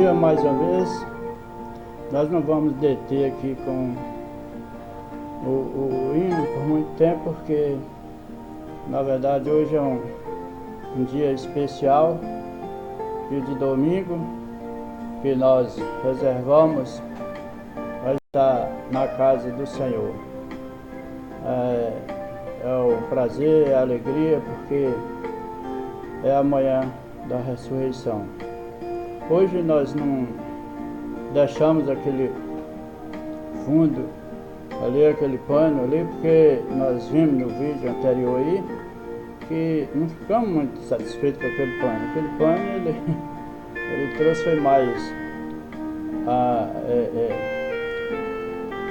dia mais uma vez. Nós não vamos deter aqui com o hino por muito tempo, porque na verdade hoje é um dia especial, dia de domingo, que nós reservamos para estar na casa do Senhor. É o prazer, é a alegria, porque é a manhã da ressurreição. Hoje nós não deixamos aquele fundo ali, aquele pano ali, porque nós vimos no vídeo anterior aí que não ficamos muito satisfeitos com aquele pano. Aquele pano ele trouxe mais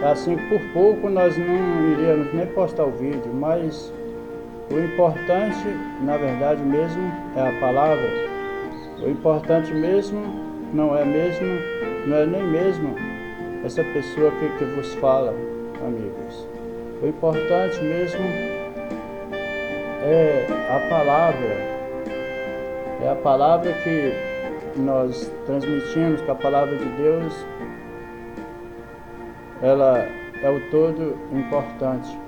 assim, por pouco nós não iríamos nem postar o vídeo, mas o importante, na verdade mesmo, é a palavra. O importante mesmo não é nem mesmo essa pessoa que vos fala, amigos. O importante mesmo é a palavra. É a palavra que nós transmitimos, que a palavra de Deus, ela é o todo importante.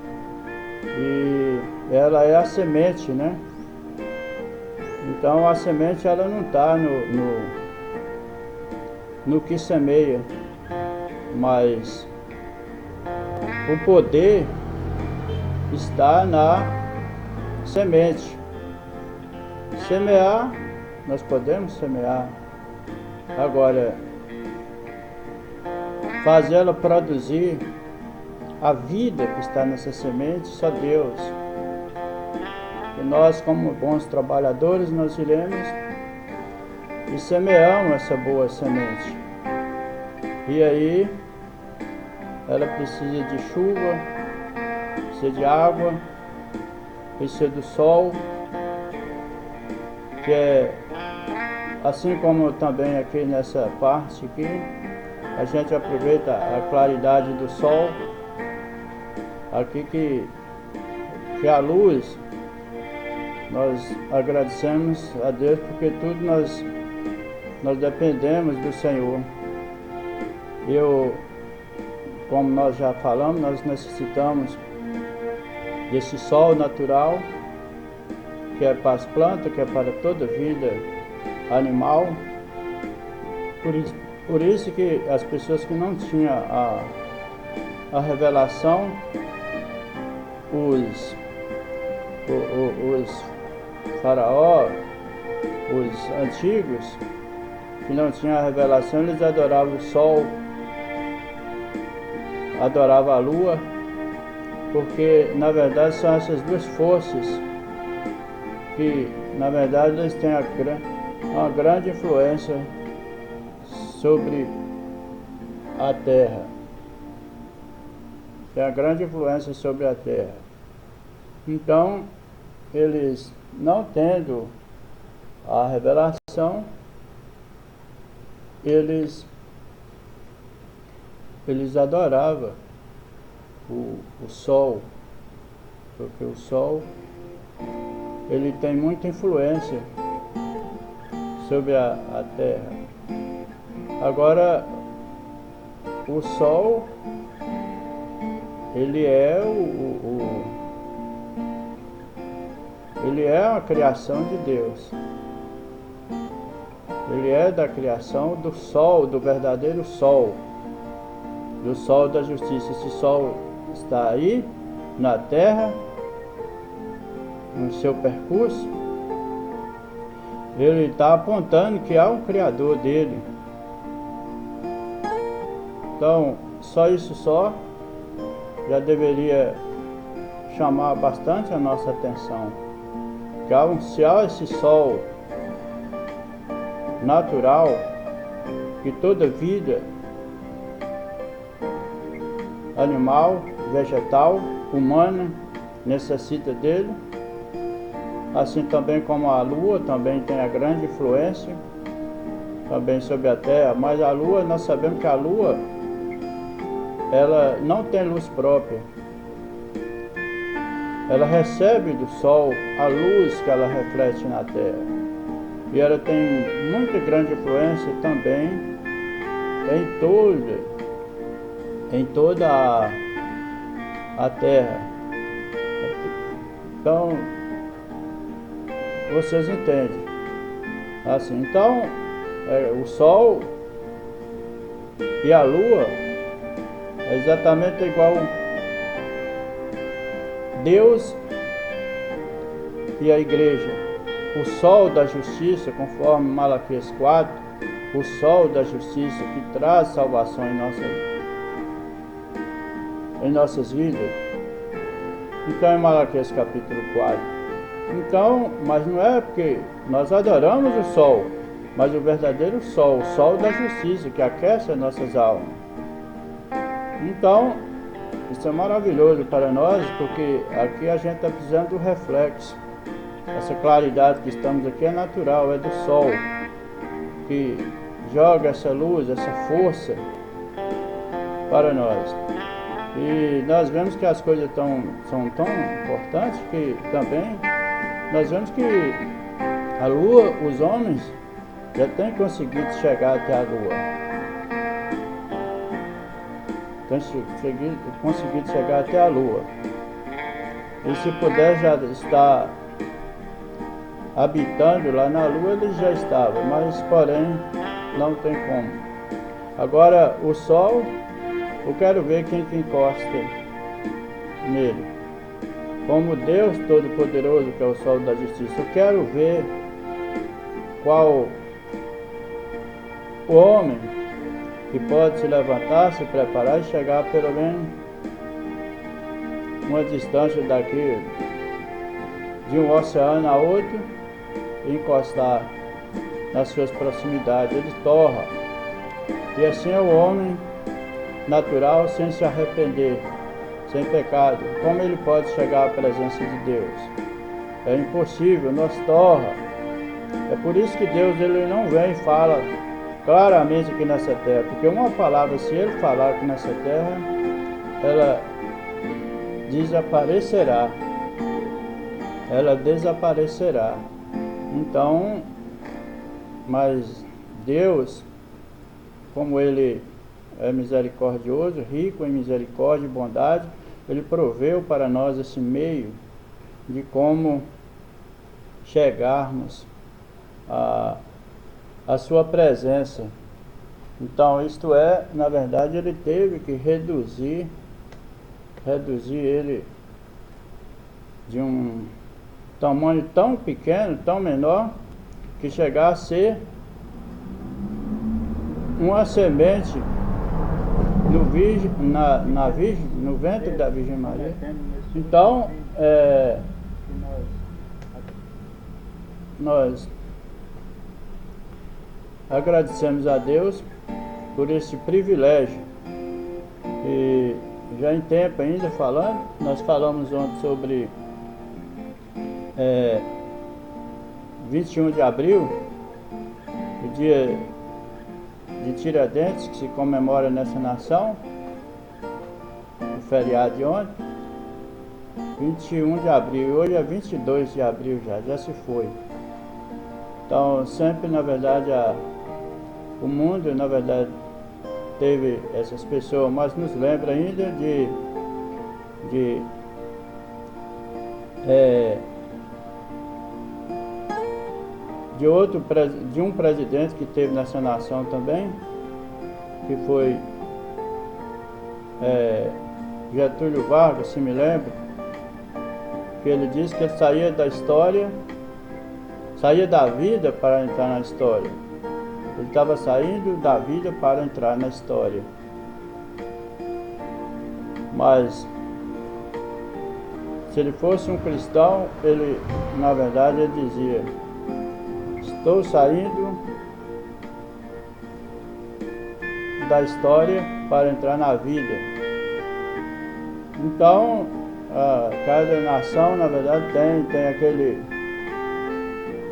E ela é a semente, né? Então a semente ela não está no que semeia, mas o poder está na semente. Semear, nós podemos semear. Agora, fazer ela produzir a vida que está nessa semente, só Deus. E nós, como bons trabalhadores, nós iremos e semeamos essa boa semente. E aí, ela precisa de chuva, precisa de água, precisa do sol, que é assim como também aqui nessa parte aqui, a gente aproveita a claridade do sol, aqui que a luz, nós agradecemos a Deus porque tudo nós dependemos do Senhor. Como nós já falamos, nós necessitamos desse sol natural, que é para as plantas, que é para toda vida animal. Por isso que as pessoas que não tinham a revelação, os faraó, os antigos, que não tinham a revelação, eles adoravam o sol, adoravam a lua, porque na verdade são essas duas forças que na verdade eles têm uma grande influência sobre a terra. Tem uma grande influência sobre a terra. Então, eles não tendo a revelação, eles adoravam o sol, porque o sol ele tem muita influência sobre a terra. Agora, o sol ele é ele é a criação de Deus. Ele é da criação do sol, do verdadeiro sol, do sol da justiça. Esse sol está aí na terra, no seu percurso. Ele está apontando que há um Criador dele. Então, só isso já deveria chamar bastante a nossa atenção. Que se há esse sol natural, que toda vida animal, vegetal, humana necessita dele, assim também como a lua também tem a grande influência também sobre a terra. Mas a lua, nós sabemos que a lua ela não tem luz própria, ela recebe do sol a luz que ela reflete na terra, e ela tem muita grande influência também em toda a terra. Então, vocês entendem. Assim, então, o Sol e a Lua é exatamente igual Deus e a Igreja. O Sol da Justiça, conforme Malaquias 4, o Sol da Justiça que traz salvação em nossas vidas. Então, em Malaquias capítulo 4. Então, mas não é porque nós adoramos o Sol, mas o verdadeiro Sol, o Sol da Justiça, que aquece as nossas almas. Então, isso é maravilhoso para nós, porque aqui a gente está precisando do reflexo. Essa claridade que estamos aqui é natural, é do Sol, que joga essa luz, essa força para nós. E nós vemos que as coisas são tão importantes que também nós vemos que a Lua, os homens já têm conseguido chegar até a Lua. Conseguido chegar até a Lua. E se puder já estar habitando lá na Lua, ele já estava, mas porém não tem como. Agora o Sol, eu quero ver quem que encosta nele. Como Deus Todo-Poderoso, que é o Sol da Justiça, eu quero ver qual o homem que pode se levantar, se preparar e chegar pelo menos uma distância daqui de um oceano a outro e encostar nas suas proximidades. Ele torra. E assim é o homem natural, sem se arrepender, sem pecado. Como ele pode chegar à presença de Deus? É impossível, nós torra. É por isso que Deus ele não vem e fala claramente aqui nessa terra, porque uma palavra, se ele falar aqui nessa terra, ela desaparecerá. Ela desaparecerá. Então, mas Deus, como ele é misericordioso, rico em misericórdia e bondade, ele proveu para nós esse meio de como chegarmos a sua presença. Então, isto é, na verdade, ele teve que reduzir ele de um tamanho tão pequeno, tão menor, que chegar a ser uma semente no ventre da Virgem Maria. Então, nós agradecemos a Deus por esse privilégio. E já em tempo ainda falando, nós falamos ontem sobre 21 de abril, o dia de Tiradentes, que se comemora nessa nação, o feriado de ontem, 21 de abril, hoje é 22 de abril já se foi. Então sempre, na verdade, o mundo, na verdade, teve essas pessoas, mas nos lembra ainda de um presidente que teve nessa nação também, que foi Getúlio Vargas, se me lembro, que ele disse que ele saía da história, saía da vida para entrar na história. Ele estava saindo da vida para entrar na história. Mas se ele fosse um cristão, ele, na verdade, ele dizia: estou saindo da história para entrar na vida. Então, cada nação, na verdade, tem aquele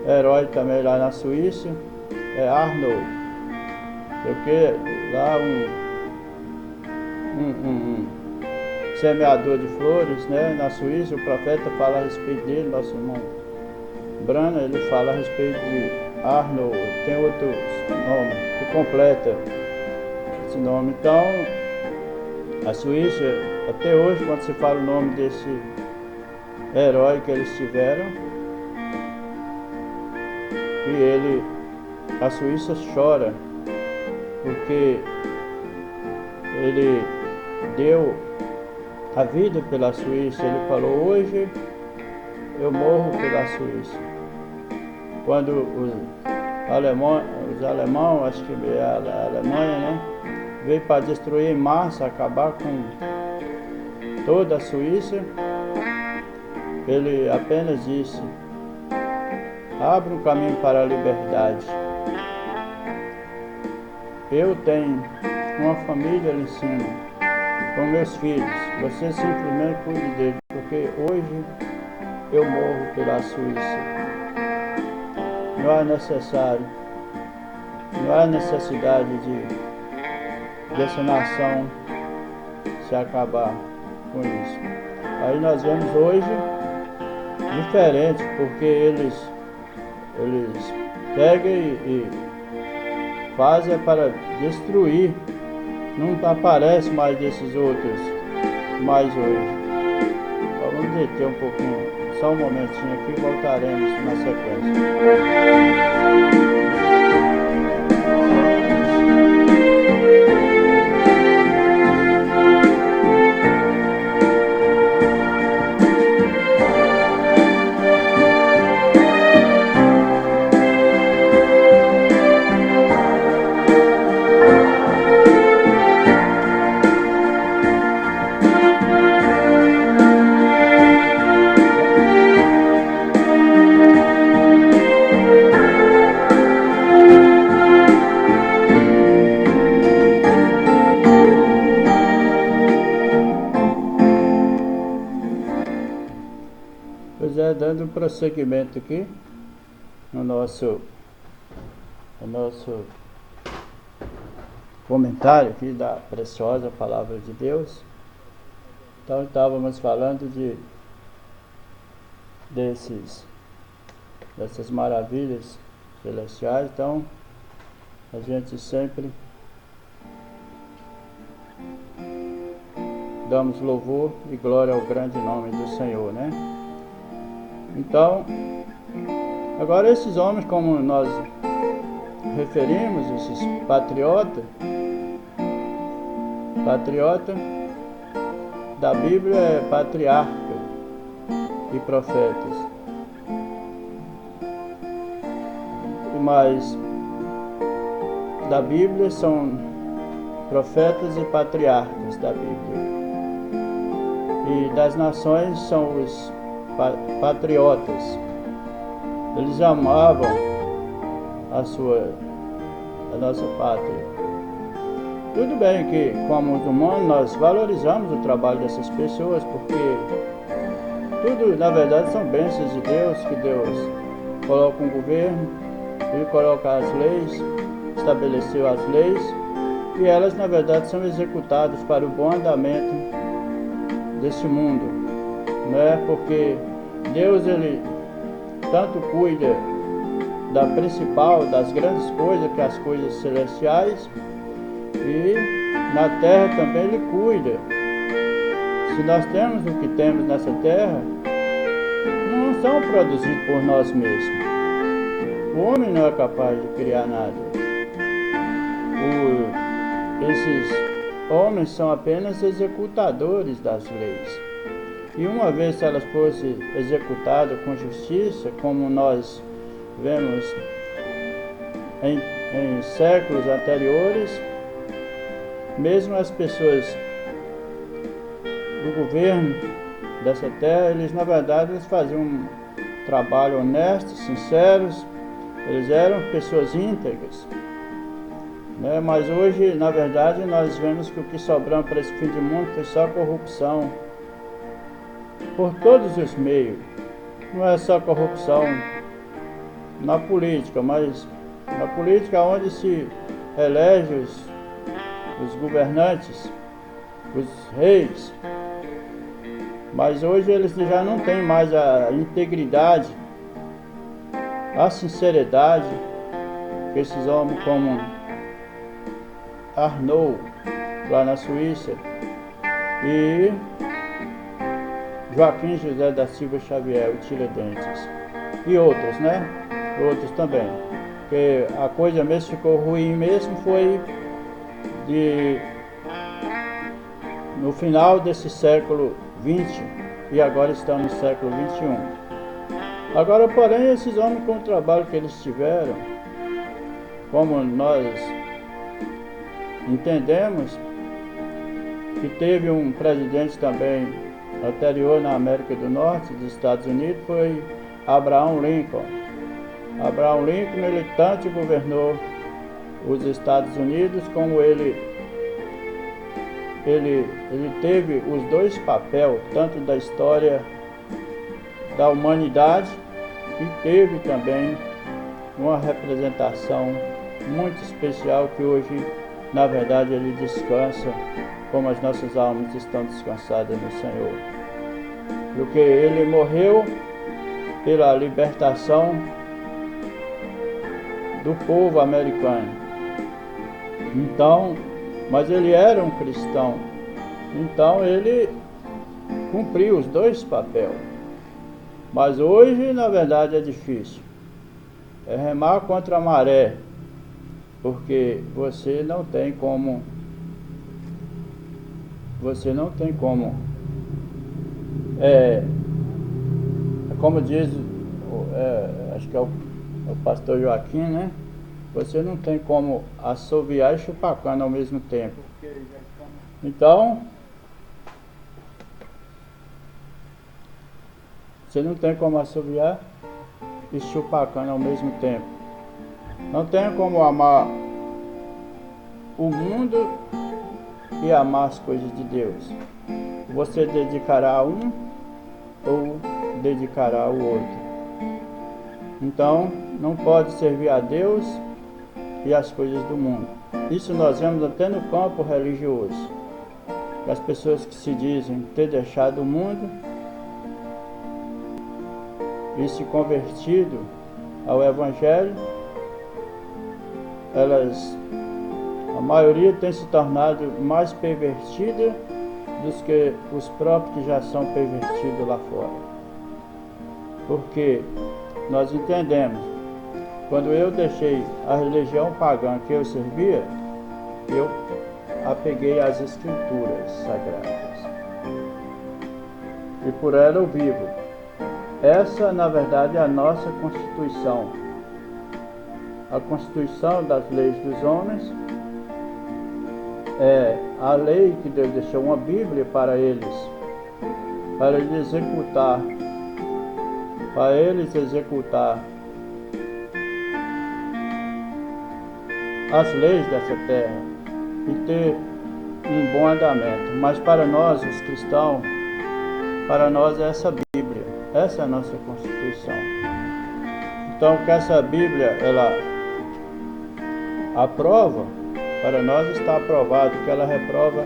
herói também lá na Suíça, Arnold, porque lá um semeador de flores, né, na Suíça, o profeta fala a respeito dele, nosso irmão Brana, ele fala a respeito de Arnold, tem outros nomes que completa nome. Então, a Suíça, até hoje, quando se fala o nome desse herói que eles tiveram, a Suíça chora, porque ele deu a vida pela Suíça. Ele falou: hoje eu morro pela Suíça. Quando os alemães, acho que a Alemanha, né, veio para destruir em massa, acabar com toda a Suíça, ele apenas disse: abra um caminho para a liberdade. Eu tenho uma família ali em cima, com meus filhos. Você simplesmente cuide deles, porque hoje eu morro pela Suíça. Não é necessário, não há necessidade dessa nação se acabar com isso. Aí nós vemos hoje diferente, porque eles pegam e fazem para destruir. Não aparece mais desses outros mais hoje. Então, vamos deter um pouquinho, só um momentinho aqui, e voltaremos na sequência. Pois é, dando prosseguimento aqui no nosso comentário aqui da preciosa Palavra de Deus. Então estávamos falando dessas maravilhas celestiais. Então a gente sempre damos louvor e glória ao grande nome do Senhor, né? Então, agora esses homens, como nós referimos, esses patriotas da Bíblia é patriarca e profetas. Mas da Bíblia são profetas e patriarcas da Bíblia. E das nações são os patriotas. Eles amavam a nossa pátria. Tudo bem que, como muçulmanos, nós valorizamos o trabalho dessas pessoas, porque tudo, na verdade, são bênçãos de Deus, que Deus coloca um governo, Ele coloca as leis, estabeleceu as leis, e elas, na verdade, são executadas para o bom andamento desse mundo, né? Porque Deus, Ele tanto cuida da principal, das grandes coisas, que as coisas celestiais, e na terra também Ele cuida. Se nós temos o que temos nessa terra, não são produzidos por nós mesmos. O homem não é capaz de criar nada. Esses homens são apenas executadores das leis. E uma vez que elas fossem executadas com justiça, como nós vemos em séculos anteriores, mesmo as pessoas do governo dessa terra, eles na verdade faziam um trabalho honesto, sinceros, eles eram pessoas íntegras, né? Mas hoje, na verdade, nós vemos que o que sobrou para esse fim de mundo foi só corrupção, por todos os meios. Não é só corrupção na política, mas na política onde se elege os governantes, os reis. Mas hoje eles já não têm mais a integridade, a sinceridade que esses homens, como Arnaud, lá na Suíça, e Joaquim José da Silva Xavier, o Tiradentes, e outros, né? Outros também. Porque a coisa mesmo ficou ruim mesmo foi no final desse século XX, e agora estamos no século XXI. Agora, porém, esses homens, com o trabalho que eles tiveram, como nós entendemos que teve um presidente também anterior na América do Norte, dos Estados Unidos, foi Abraham Lincoln. Abraham Lincoln, ele tanto governou os Estados Unidos, como ele teve os dois papéis, tanto da história da humanidade, e teve também uma representação muito especial que hoje, na verdade, ele descansa, como as nossas almas estão descansadas no Senhor. Porque ele morreu pela libertação do povo americano. Então, mas ele era um cristão, então ele cumpriu os dois papéis. Mas hoje, na verdade, é difícil. É remar contra a maré, porque você não tem como, como diz, acho que é o pastor Joaquim, né? Você não tem como assoviar e chupar cana ao mesmo tempo. Então, você não tem como assoviar e chupar cana ao mesmo tempo. Não tem como amar o mundo e amar as coisas de Deus. Você dedicará a um ou dedicará ao outro. Então, não pode servir a Deus e as coisas do mundo. Isso nós vemos até no campo religioso. As pessoas que se dizem ter deixado o mundo e se convertido ao Evangelho, a maioria tem se tornado mais pervertida dos que os próprios que já são pervertidos lá fora. Porque nós entendemos, quando eu deixei a religião pagã que eu servia, eu apeguei às Escrituras Sagradas. E por ela eu vivo. Essa, na verdade, é a nossa Constituição. A Constituição das leis dos homens é a lei que Deus deixou, uma Bíblia para eles executar as leis dessa terra e ter um bom andamento. Mas para nós, os cristãos, para nós é essa Bíblia, essa é a nossa Constituição. Então, que essa Bíblia, ela aprova, para nós está aprovado, que ela reprova,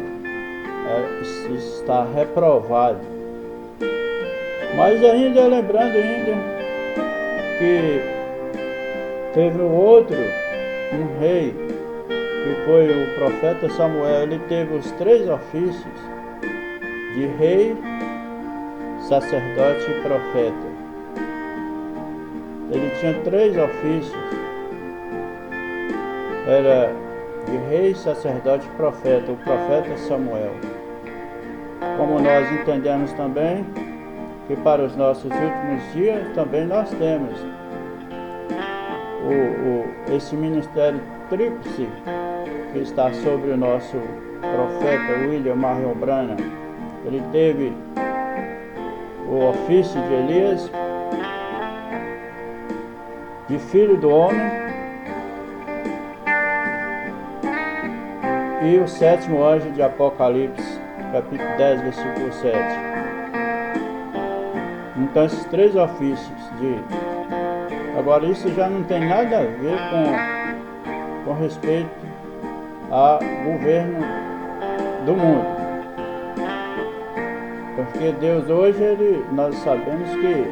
está reprovado. Mas ainda, lembrando ainda, que teve um rei, que foi o profeta Samuel. Ele teve os 3 ofícios de rei, sacerdote e profeta. Ele tinha 3 ofícios. Era de rei, sacerdote e profeta, o profeta Samuel. Como nós entendemos também que para os nossos últimos dias também nós temos esse ministério tríplice que está sobre o nosso profeta William Marion Branham. Ele teve o ofício de Elias, de filho do homem, e o 7º anjo de Apocalipse, capítulo 10, versículo 7. Então, esses 3 ofícios Agora, isso já não tem nada a ver com respeito ao governo do mundo. Porque Deus hoje, nós sabemos que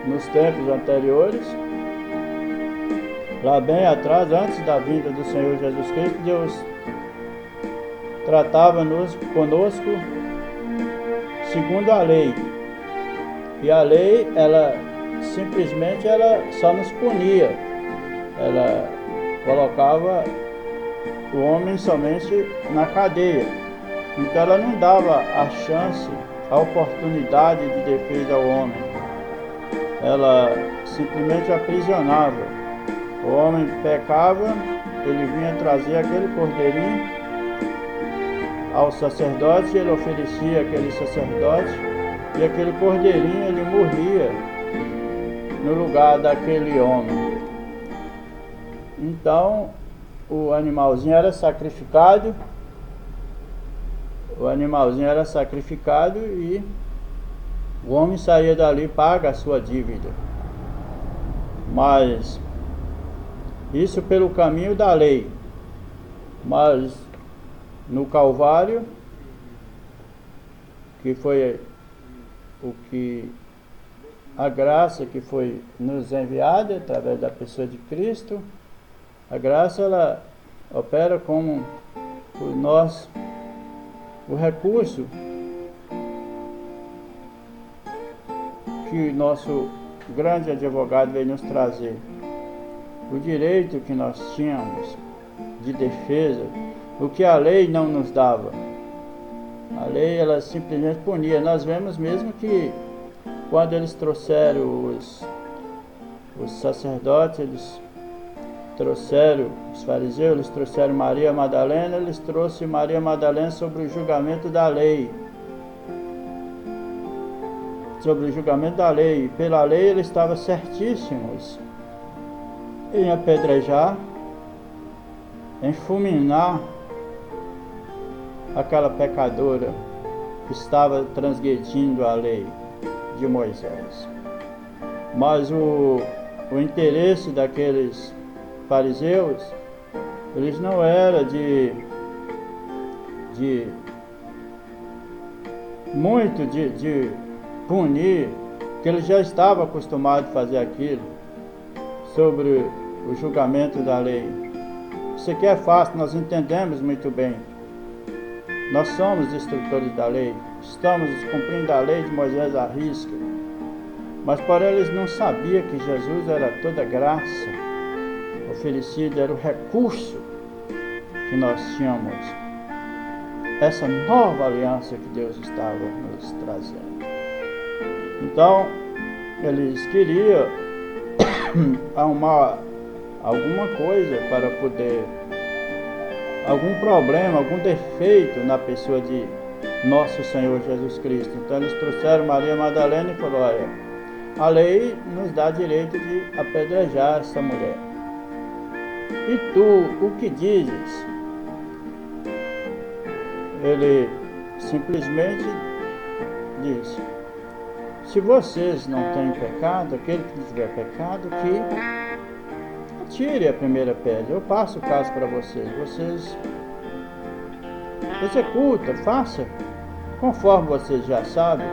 nos tempos anteriores, Lá bem atrás, antes da vinda do Senhor Jesus Cristo, Deus tratava conosco segundo a lei. E a lei, ela simplesmente só nos punia. Ela colocava o homem somente na cadeia. Então ela não dava a chance, a oportunidade de defesa ao homem. Ela simplesmente aprisionava. O homem pecava, ele vinha trazer aquele cordeirinho ao sacerdote, ele oferecia aquele sacerdote, e aquele cordeirinho ele morria no lugar daquele homem. Então o animalzinho era sacrificado, e o homem saía dali, paga a sua dívida. Mas isso pelo caminho da lei. Mas no Calvário, que foi a graça que foi nos enviada através da pessoa de Cristo, a graça ela opera como o recurso que nosso grande advogado veio nos trazer. O direito que nós tínhamos de defesa, o que a lei não nos dava. A lei, ela simplesmente punia. Nós vemos mesmo que quando eles trouxeram os sacerdotes, eles trouxeram os fariseus, eles trouxeram Maria Madalena, eles trouxeram Maria Madalena sobre o julgamento da lei. Sobre o julgamento da lei. Pela lei eles estavam certíssimos em apedrejar, em fulminar aquela pecadora que estava transgredindo a lei de Moisés. Mas o interesse daqueles fariseus, eles não era de punir, que eles já estavam acostumados a fazer aquilo sobre o julgamento da lei. Isso aqui é fácil, nós entendemos muito bem. Nós somos instrutores da lei, estamos cumprindo a lei de Moisés à risca. Mas para eles não sabiam que Jesus era toda graça oferecida, era o recurso que nós tínhamos. Essa nova aliança que Deus estava nos trazendo. Então, eles queriam arrumar alguma coisa para poder, algum problema, algum defeito na pessoa de nosso Senhor Jesus Cristo. Então eles trouxeram Maria Madalena e falaram: olha, a lei nos dá direito de apedrejar essa mulher. E tu, o que dizes? Ele simplesmente disse: se vocês não têm pecado, aquele que tiver pecado, que atire a primeira pedra. Eu passo o caso para vocês. Vocês executa, faça, conforme vocês já sabem.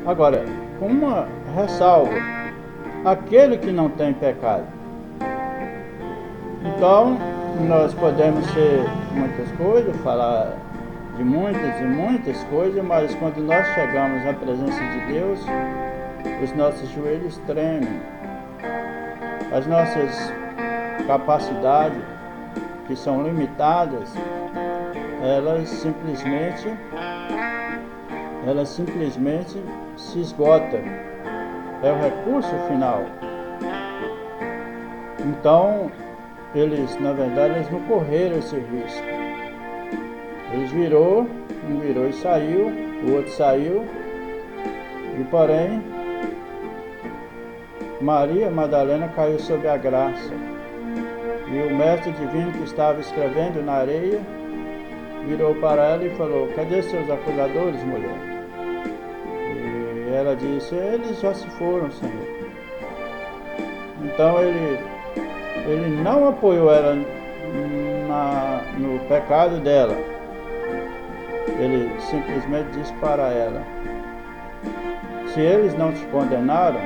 Agora, com uma ressalva: aquele que não tem pecado. Então, nós podemos ser muitas coisas, falar de muitas e muitas coisas, mas quando nós chegamos à presença de Deus, os nossos joelhos tremem, as nossas capacidades, que são limitadas, elas simplesmente se esgotam. É o recurso final. Então, na verdade, eles não correram esse risco. Eles um virou e saiu, o outro saiu, e porém, Maria Madalena caiu sob a graça. E o mestre divino que estava escrevendo na areia virou para ela e falou: cadê seus acusadores, mulher? E ela disse: eles já se foram, Senhor. Então ele não apoiou ela no pecado dela. Ele simplesmente disse para ela: se eles não te condenaram,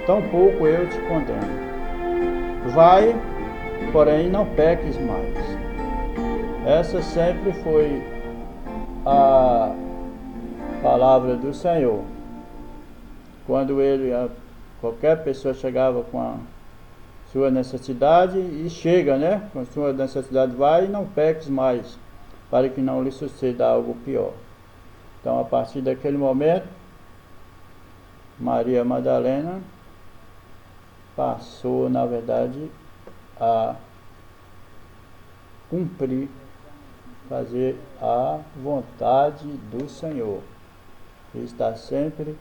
tampouco eu te condeno. Vai, porém não peques mais. Essa sempre foi a palavra do Senhor. Quando qualquer pessoa chegava com a sua necessidade, e chega, né? Com a sua necessidade, vai e não peques mais, para que não lhe suceda algo pior. Então, a partir daquele momento, Maria Madalena passou, na verdade, a cumprir, fazer a vontade do Senhor, que está sempre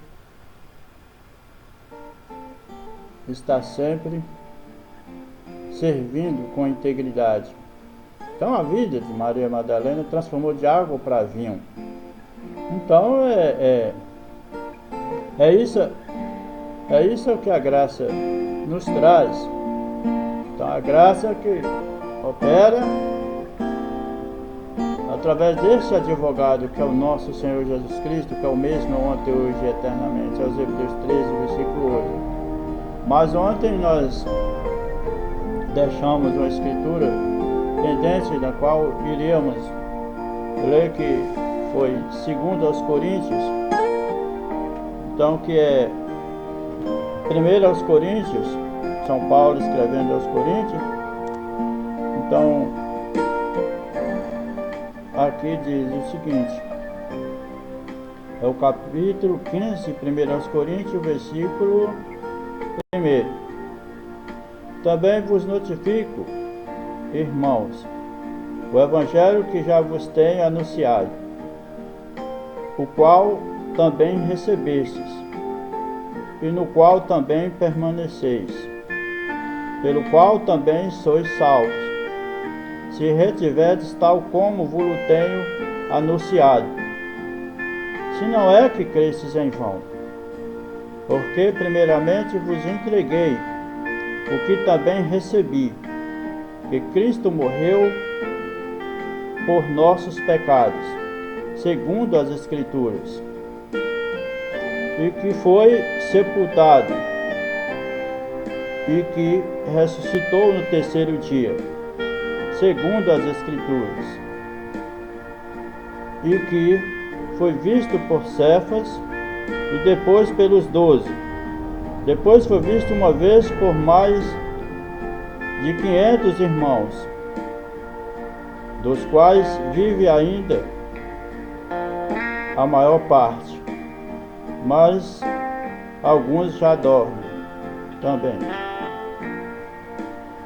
servindo com integridade. Então a vida de Maria Madalena transformou de água para vinho. Então é isso que a graça nos traz. Então a graça que opera através desse advogado que é o nosso Senhor Jesus Cristo, que é o mesmo ontem, hoje e eternamente, aos Hebreus 13, versículo 8. Mas ontem nós deixamos uma escritura pendente, da qual iríamos ler, que foi 2 aos Coríntios, então que é 1 aos Coríntios, São Paulo escrevendo aos Coríntios. Então aqui diz o seguinte, é o capítulo 15, 1 aos Coríntios, versículo 1. Também vos notifico, irmãos, o evangelho que já vos tenho anunciado, o qual também recebestes, e no qual também permaneceis, pelo qual também sois salvos, se retiverdes tal como vos tenho anunciado. Se não é que cresces em vão, porque primeiramente vos entreguei o que também recebi, que Cristo morreu por nossos pecados, segundo as Escrituras, e que foi sepultado, e que ressuscitou no terceiro dia, segundo as Escrituras, e que foi visto por Cefas, e depois pelos 12. Depois foi visto uma vez por mais de 500 irmãos, dos quais vive ainda a maior parte, mas alguns já dormem também.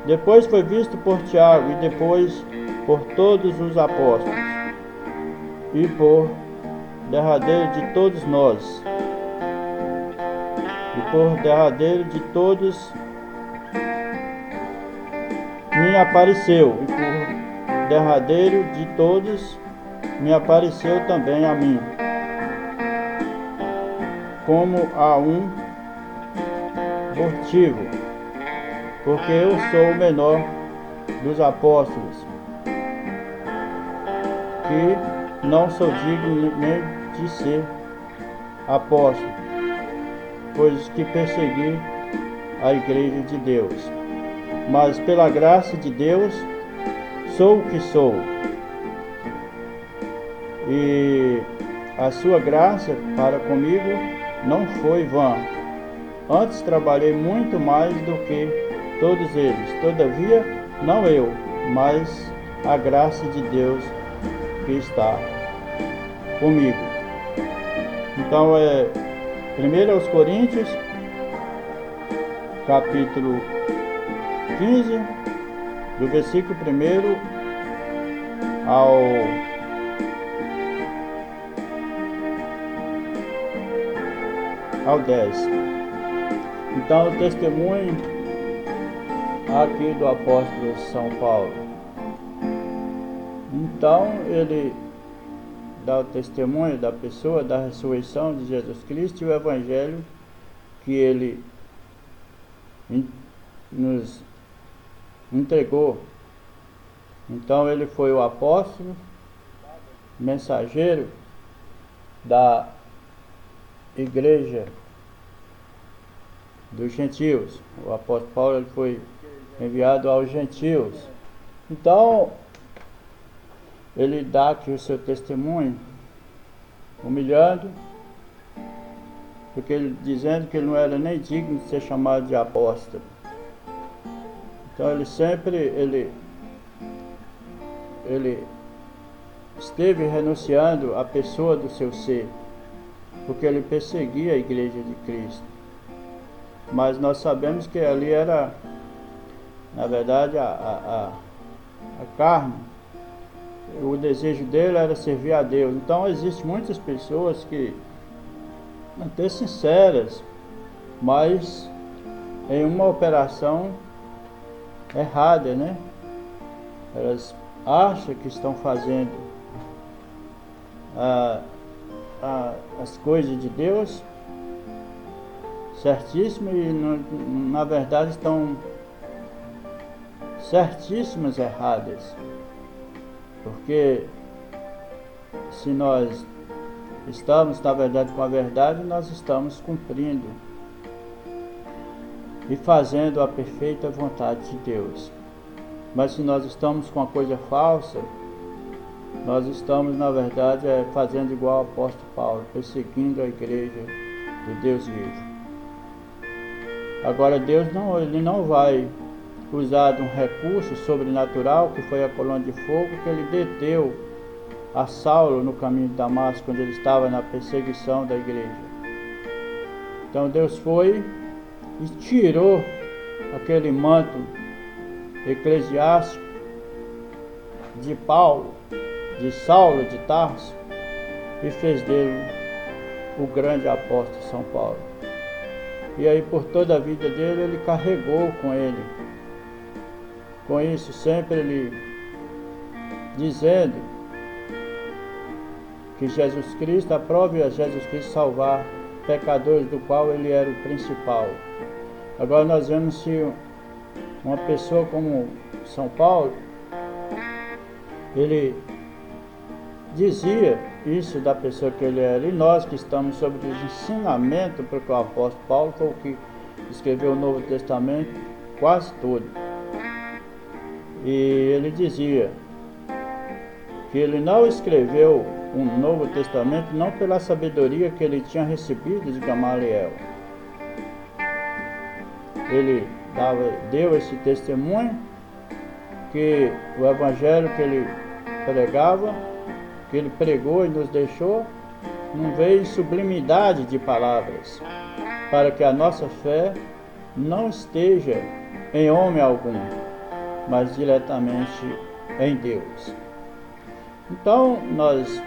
Depois foi visto por Tiago, e depois por todos os apóstolos, e por derradeiro de todos nós, e por derradeiro de todos me apareceu, e por derradeiro de todos me apareceu também a mim, como a um abortivo, porque eu sou o menor dos apóstolos, que não sou digno nem de ser apóstolo, pois que persegui a igreja de Deus. Mas pela graça de Deus sou o que sou, e a sua graça para comigo não foi vã. Antes trabalhei muito mais do que todos eles. Todavia, não eu, mas a graça de Deus que está comigo. Então 1 aos Coríntios, capítulo 15, do versículo 1 ao 10. Então, o testemunho aqui do apóstolo São Paulo. Então, ele dá o testemunho da pessoa, da ressurreição de Jesus Cristo, e o evangelho que ele nos entregou. Então ele foi o apóstolo, mensageiro da igreja dos gentios. O apóstolo Paulo ele foi enviado aos gentios. Então, ele dá aqui o seu testemunho, humilhando, porque ele dizendo que ele não era nem digno de ser chamado de apóstolo. Então ele sempre, ele esteve renunciando à pessoa do seu ser, porque ele perseguia a igreja de Cristo. Mas nós sabemos que ali era, na verdade, a carne. O desejo dele era servir a Deus. Então existem muitas pessoas que, até sinceras, mas em uma operação errada, né? Elas acham que estão fazendo as coisas de Deus certíssimas e na verdade estão certíssimas erradas. Porque se nós estamos na verdade com a verdade, nós estamos cumprindo e fazendo a perfeita vontade de Deus. Mas se nós estamos com a coisa falsa, nós estamos na verdade fazendo igual ao apóstolo Paulo, perseguindo a igreja do Deus vivo. Agora Deus ele não vai usar de um recurso sobrenatural, que foi a coluna de fogo, que ele deteu a Saulo no caminho de Damasco, quando ele estava na perseguição da igreja. Então Deus foi e tirou aquele manto eclesiástico de Paulo, de Saulo de Tarso, e fez dele o grande apóstolo São Paulo. E aí por toda a vida dele, ele carregou com ele. Com isso sempre ele dizendo que Jesus Cristo, aprove a Jesus Cristo salvar pecadores, do qual ele era o principal. Agora nós vemos se uma pessoa como São Paulo, ele dizia isso da pessoa que ele era, e nós que estamos sobre os ensinamentos, porque o apóstolo Paulo foi o que escreveu o Novo Testamento quase todo. E ele dizia que ele não escreveu um Novo Testamento não pela sabedoria que ele tinha recebido de Gamaliel. Ele deu esse testemunho que o evangelho que ele pregava, que ele pregou e nos deixou, não veio em sublimidade de palavras, para que a nossa fé não esteja em homem algum, mas diretamente em Deus. Então nós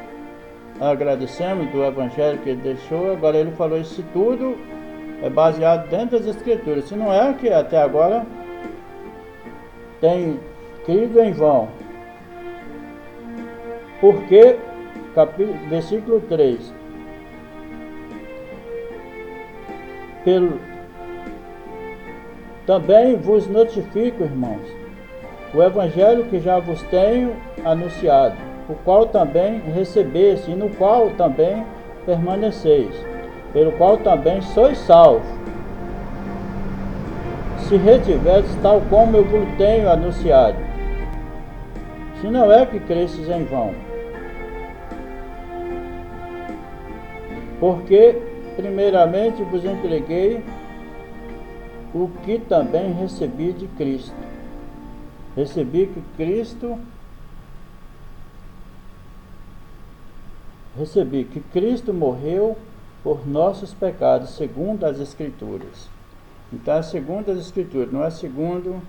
agradecemos do evangelho que ele deixou. Agora ele falou, isso tudo é baseado dentro das escrituras, se não é que até agora tem crido em vão. Porque, versículo 3, também vos notifico, irmãos, o evangelho que já vos tenho anunciado, o qual também recebeste, e no qual também permaneceis, pelo qual também sois salvos, se retiverdes tal como eu vos tenho anunciado, se não é que cresces em vão. Porque primeiramente vos entreguei o que também recebi de Cristo. Recebi que Cristo morreu por nossos pecados, segundo as Escrituras. Então é segundo as Escrituras, não é segundo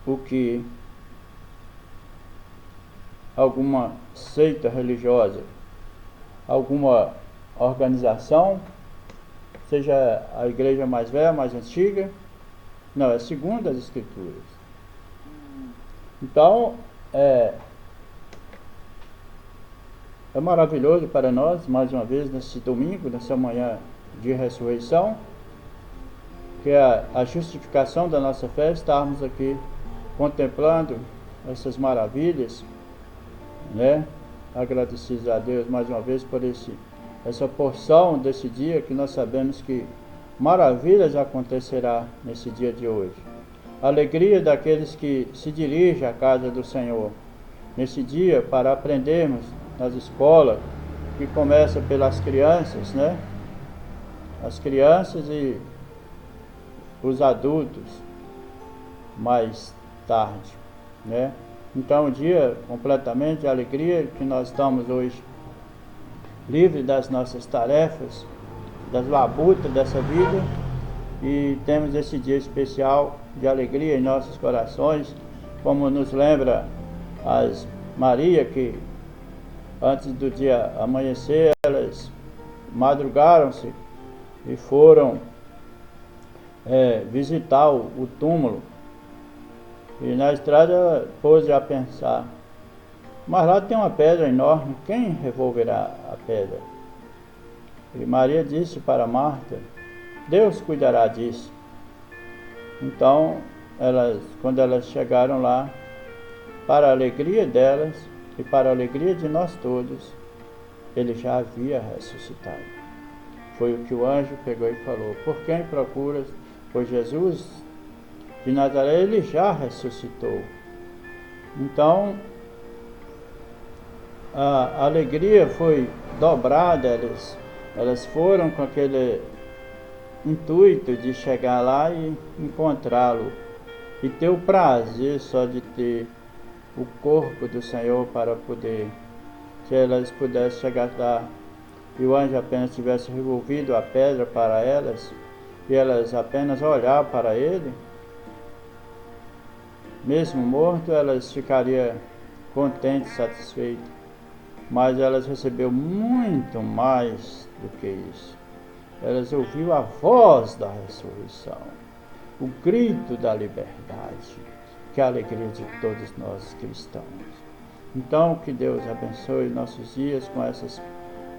o que alguma seita religiosa, alguma organização, seja a igreja mais velha, mais antiga. Não, é segundo as Escrituras. Então é maravilhoso para nós, mais uma vez, nesse domingo, nessa manhã de ressurreição, que é a justificação da nossa fé, estarmos aqui contemplando essas maravilhas, né? Agradecidos a Deus mais uma vez por essa porção desse dia, que nós sabemos que maravilhas acontecerá nesse dia de hoje. A alegria daqueles que se dirigem à casa do Senhor. Nesse dia, para aprendermos nas escolas, que começa pelas crianças, né? As crianças e os adultos mais tarde, né? Então, um dia completamente de alegria, que nós estamos hoje livres das nossas tarefas, das labutas dessa vida, e temos esse dia especial de alegria em nossos corações, como nos lembra as Maria, que antes do dia amanhecer, elas madrugaram-se e foram visitar o túmulo. E na estrada ela pôs a pensar, mas lá tem uma pedra enorme, quem revolverá a pedra? E Maria disse para Marta, Deus cuidará disso. Então, quando elas chegaram lá, para a alegria delas e para a alegria de nós todos, ele já havia ressuscitado. Foi o que o anjo pegou e falou, por quem procuras? Pois Jesus de Nazaré, ele já ressuscitou. Então, a alegria foi dobrada, elas foram com aquele intuito de chegar lá e encontrá-lo, e ter o prazer só de ter o corpo do Senhor para poder, que elas pudessem chegar lá, e o anjo apenas tivesse revolvido a pedra para elas, e elas apenas olhar para ele, mesmo morto, elas ficariam contentes, satisfeitas. Mas elas receberam muito mais do que isso. Elas ouviram a voz da ressurreição, o grito da liberdade, que é a alegria de todos nós cristãos. Então, que Deus abençoe nossos dias com essas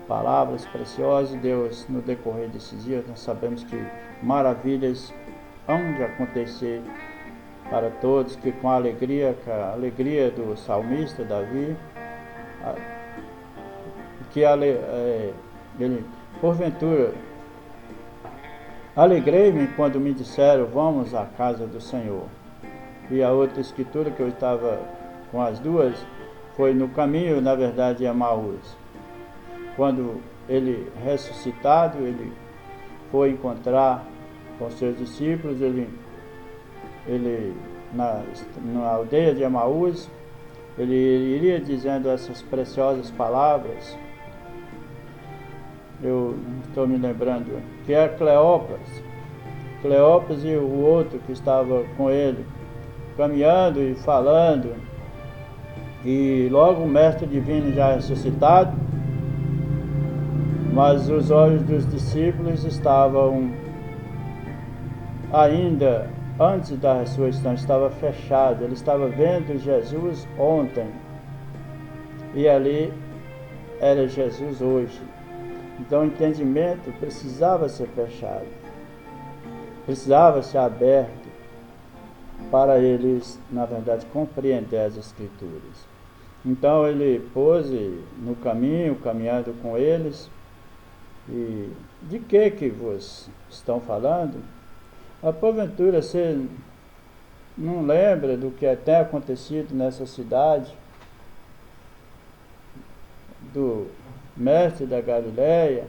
palavras preciosas. Deus, no decorrer desses dias, nós sabemos que maravilhas hão de acontecer para todos, que com a alegria do salmista Davi, que ele, porventura, alegrei-me quando me disseram, vamos à casa do Senhor. E a outra escritura que eu estava com as duas, foi no caminho, na verdade, de Emaús. Quando ele, ressuscitado, ele foi encontrar com seus discípulos, ele na aldeia de Emaús, ele iria dizendo essas preciosas palavras. Eu estou me lembrando que é Cleopas e o outro que estava com ele, caminhando e falando, e logo o mestre divino já ressuscitado, mas os olhos dos discípulos estavam ainda, antes da ressurreição, estava fechado. Ele estava vendo Jesus ontem, e ali era Jesus hoje. Então o entendimento precisava ser fechado, precisava ser aberto para eles, na verdade, compreender as Escrituras. Então ele pôs-se no caminho, caminhando com eles. E de que vos estão falando? Porventura você não lembra do que até acontecido nessa cidade, do mestre da Galileia,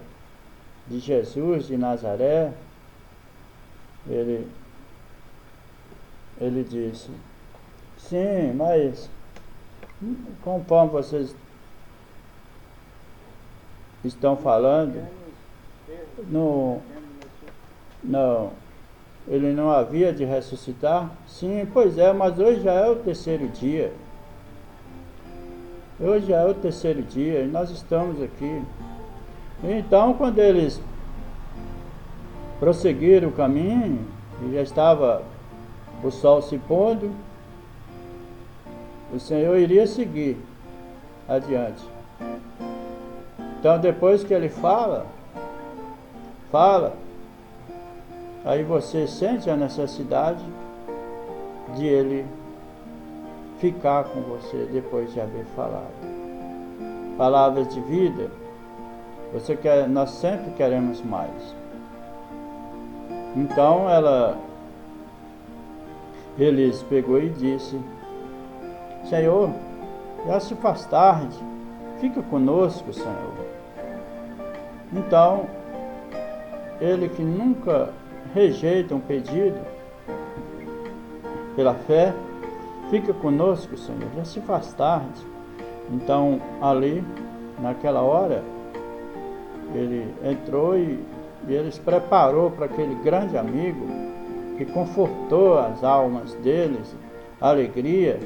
de Jesus de Nazaré? Ele disse, sim, mas conforme vocês estão falando, não, ele não havia de ressuscitar? Sim, pois é, mas hoje já é o terceiro dia. Hoje já é o terceiro dia e nós estamos aqui. Então, quando eles prosseguiram o caminho, e já estava o sol se pondo, o Senhor iria seguir adiante. Então, depois que ele fala, aí você sente a necessidade de ele ficar com você depois de haver falado. Palavras de vida, nós sempre queremos mais. Então eles pegou e disse: Senhor, já se faz tarde, fica conosco, Senhor. Então, ele que nunca rejeita um pedido pela fé, fica conosco, Senhor, já se faz tarde. Então, ali, naquela hora, ele entrou e ele se preparou para aquele grande amigo que confortou as almas deles, a alegria,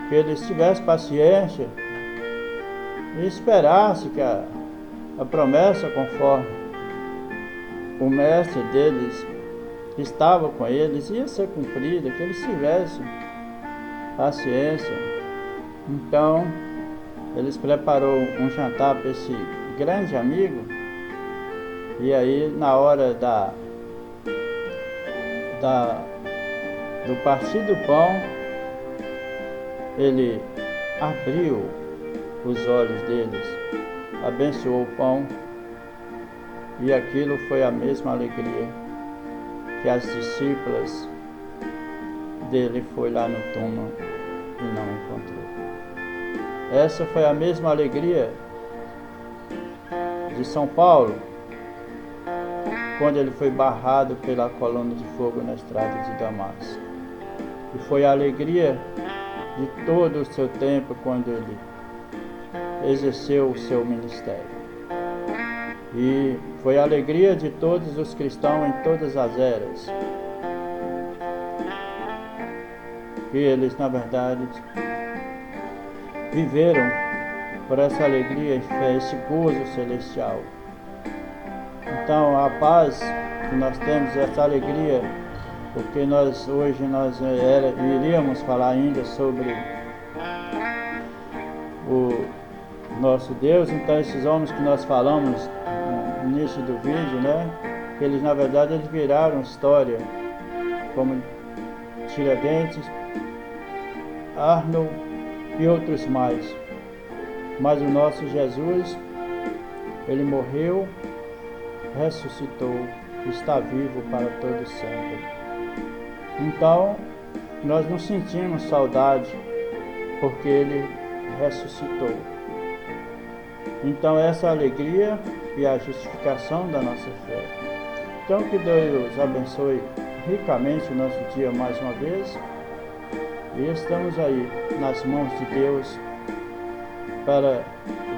que eles tivessem paciência e esperassem que a promessa, conforme o mestre deles estava com eles, ia ser cumprida, que eles tivessem paciência. Então, eles preparou um jantar para esse grande amigo, e aí na hora do partir do pão, ele abriu os olhos deles, abençoou o pão, e aquilo foi a mesma alegria que as discípulas dele foi lá no túmulo e não encontrou. Essa foi a mesma alegria de São Paulo, quando ele foi barrado pela coluna de fogo na estrada de Damasco. E foi a alegria de todo o seu tempo quando ele exerceu o seu ministério. E foi a alegria de todos os cristãos em todas as eras. E eles, na verdade, viveram por essa alegria e fé, esse gozo celestial. Então, a paz que nós temos, essa alegria, porque hoje iríamos falar ainda sobre o nosso Deus. Então, esses homens que nós falamos no início do vídeo, né, eles, na verdade, eles viraram história, como Tiradentes, Arnold e outros mais. Mas o nosso Jesus, ele morreu, ressuscitou, está vivo para todo sempre. Então, nós não sentimos saudade, porque ele ressuscitou. Então, essa alegria e a justificação da nossa fé. Então, que Deus abençoe ricamente o nosso dia mais uma vez. E estamos aí nas mãos de Deus para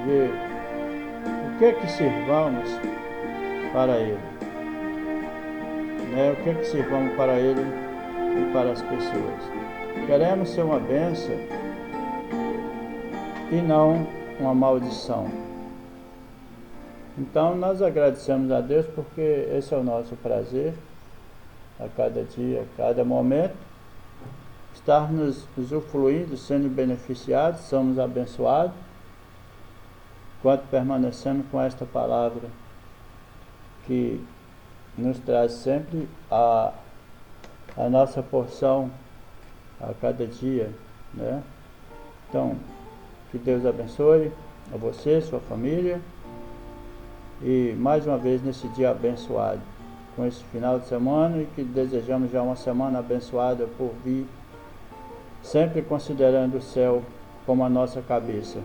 ver o que sirvamos para Ele, né? O que sirvamos para Ele e para as pessoas. Queremos ser uma bênção e não uma maldição. Então nós agradecemos a Deus, porque esse é o nosso prazer, a cada dia, a cada momento, estarmos usufruindo, sendo beneficiados, somos abençoados, enquanto permanecemos com esta palavra que nos traz sempre a nossa porção a cada dia, né? Então, que Deus abençoe a você, sua família, e mais uma vez nesse dia abençoado, com esse final de semana, e que desejamos já uma semana abençoada por vir, sempre considerando o céu como a nossa cabeça,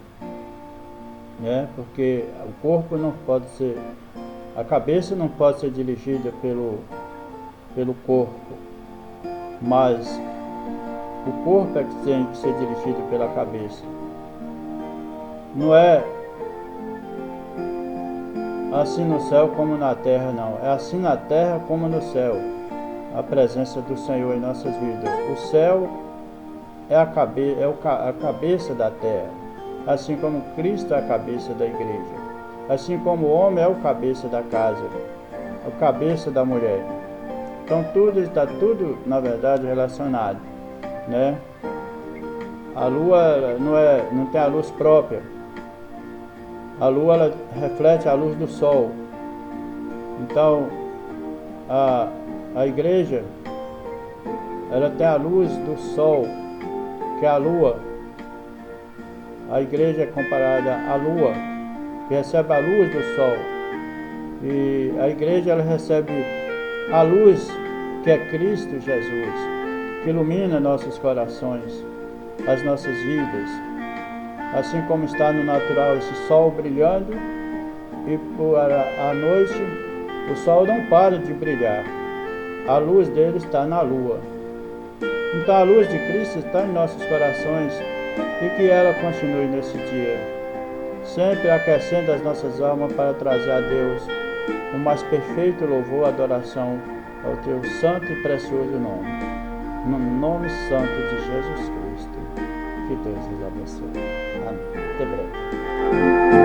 né? Porque o corpo não pode ser, a cabeça não pode ser dirigida pelo corpo, mas o corpo é que tem que ser dirigido pela cabeça. Não é assim no céu como na terra, não. É assim na terra como no céu, a presença do Senhor em nossas vidas. O céu é a cabeça da terra, assim como Cristo é a cabeça da igreja, assim como o homem é o cabeça da casa, o cabeça da mulher. Então está tudo na verdade relacionado, né? A lua não tem a luz própria. A lua, ela reflete a luz do sol. Então a igreja, ela tem a luz do sol, que é a lua. A igreja é comparada à lua, que recebe a luz do sol. E a igreja, ela recebe a luz que é Cristo Jesus, que ilumina nossos corações, as nossas vidas, assim como está no natural esse sol brilhando, e por a noite o sol não para de brilhar, a luz dele está na lua. Então a luz de Cristo está em nossos corações, e que ela continue nesse dia, sempre aquecendo as nossas almas para trazer a Deus o mais perfeito louvor e adoração ao teu santo e precioso nome. No nome santo de Jesus Cristo. Que Deus nos abençoe. Amém. Até breve.